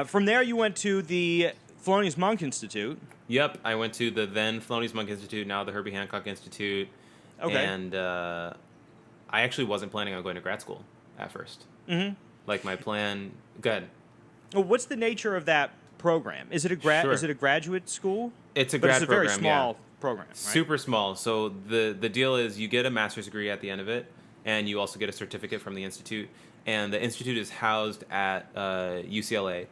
From there, you went to the Thelonious Monk Institute. Yep, I went to the then Thelonious Monk Institute, now the Herbie Hancock Institute, Okay. and I actually wasn't planning on going to grad school at first. Mm-hmm. Like my plan. Good. Well, what's the nature of that program? Is it a Sure. Is it a graduate school? It's a But it's grad a very program, yeah. small program, right? Super small. So the deal is you get a master's degree at the end of it, and you also get a certificate from the institute. And the institute is housed at UCLA.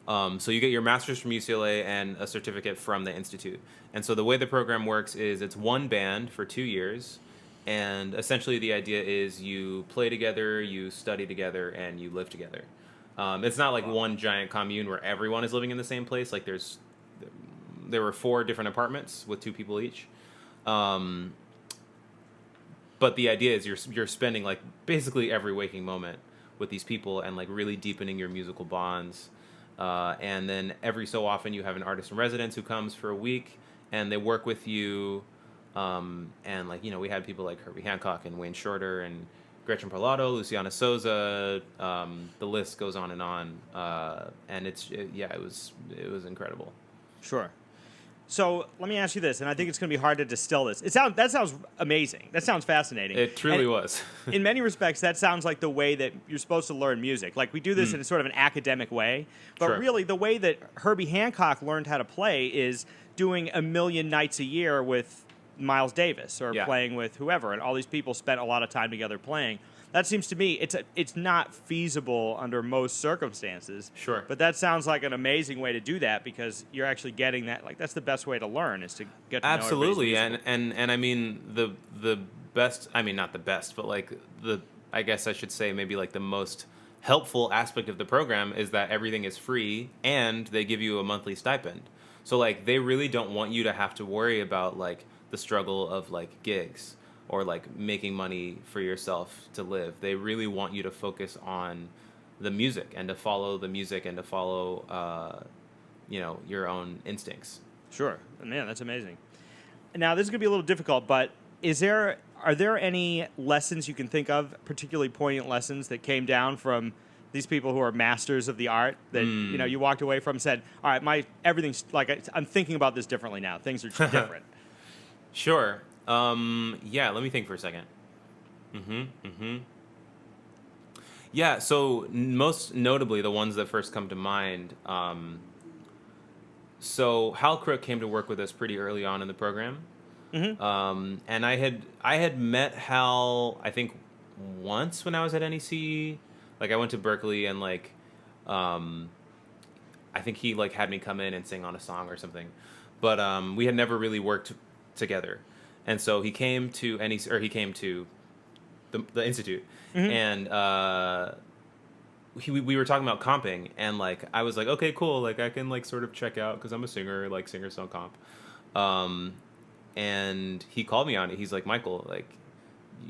So you get your master's from UCLA and a certificate from the institute. And so the way the program works is it's one band for 2 years, and essentially the idea is you play together, you study together, and you live together. It's not like one giant commune where everyone is living in the same place. Like there were 4 different apartments with 2 people each. But the idea is you're spending like basically every waking moment with these people and like really deepening your musical bonds. And then every so often you have an artist in residence who comes for a week and they work with you. And like, we had people like Herbie Hancock and Wayne Shorter and Gretchen Parlato, Luciana Souza. The list goes on and on. And it was incredible. Sure. So let me ask you this, and I think it's going to be hard to distill this. That sounds amazing. That sounds fascinating. It truly And was. in many respects, that sounds like the way that you're supposed to learn music. Like we do this in sort of an academic way, but Sure. really the way that Herbie Hancock learned how to play is doing a million nights a year with Miles Davis or Yeah. playing with whoever, and all these people spent a lot of time together playing. That seems to me it's not feasible under most circumstances. Sure. But that sounds like an amazing way to do that because you're actually getting that. Like that's the best way to learn is to get to know Absolutely, everybody's musical. and I mean the best. I mean not the best, but like I guess I should say maybe like the most helpful aspect of the program is that everything is free and they give you a monthly stipend. So like they really don't want you to have to worry about like the struggle of like gigs or like making money for yourself to live. They really want you to focus on the music and to follow the music and to follow your own instincts. Sure, man, that's amazing. Now this is gonna be a little difficult, but are there any lessons you can think of, particularly poignant lessons that came down from these people who are masters of the art that you walked away from and said, all right, everything's like I'm thinking about this differently now. Things are different. Sure. Yeah, let me think for a second. Yeah, so most notably, the ones that first come to mind. So Hal Crook came to work with us pretty early on in the program. And I had met Hal, I think, once when I was at NEC. Like, I went to Berkeley and, like, I think he, like, had me come in and sing on a song or something. But we had never really worked together. And so he came to the Institute, and we were talking about comping, and like I was like, okay, cool, like I can like sort of check out because I'm a singer, like singer-song comp. And he called me on it. He's like, Michael, like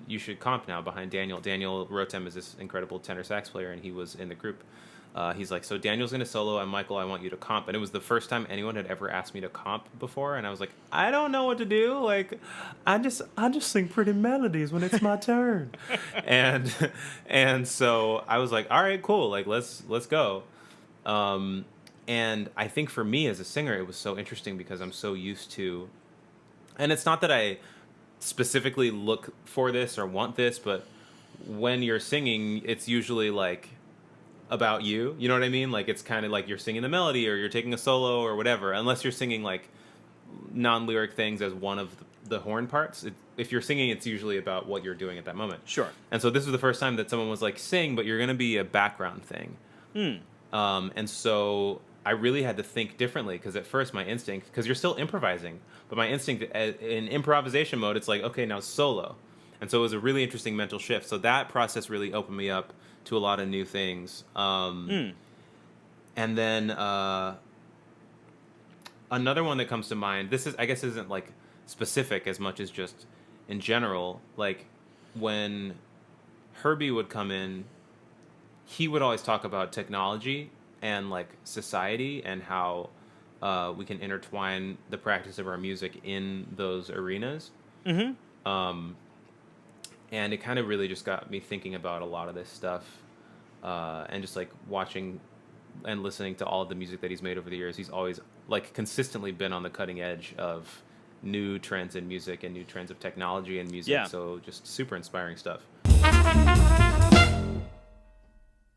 you should comp now behind Daniel. Daniel Rotem is this incredible tenor sax player, and he was in the group. He's like, so Daniel's going to solo, and Michael, I want you to comp. And it was the first time anyone had ever asked me to comp before, and I was like, I don't know what to do. Like, I just sing pretty melodies when it's my turn. and so I was like, all right, cool. Like, let's go. And I think for me as a singer, it was so interesting because I'm so used to, and it's not that I specifically look for this or want this, but when you're singing, it's usually like about you know what I mean? Like it's kind of like you're singing the melody or you're taking a solo or whatever, unless you're singing like non-lyric things as one of the horn parts. If you're singing, it's usually about what you're doing at that moment. Sure. And so this was the first time that someone was like, sing, but you're gonna be a background thing. And so I really had to think differently because at first my instinct, because you're still improvising, but my instinct in improvisation mode, it's like, okay, now solo. And so it was a really interesting mental shift. So that process really opened me up to a lot of new things. And then another one that comes to mind, this is, I guess, isn't like specific as much as just in general. Like when Herbie would come in, he would always talk about technology and like society and how we can intertwine the practice of our music in those arenas. And it kind of really just got me thinking about a lot of this stuff, and just like watching and listening to all of the music that he's made over the years, he's always like consistently been on the cutting edge of new trends in music and new trends of technology and music. Yeah. So just super inspiring stuff.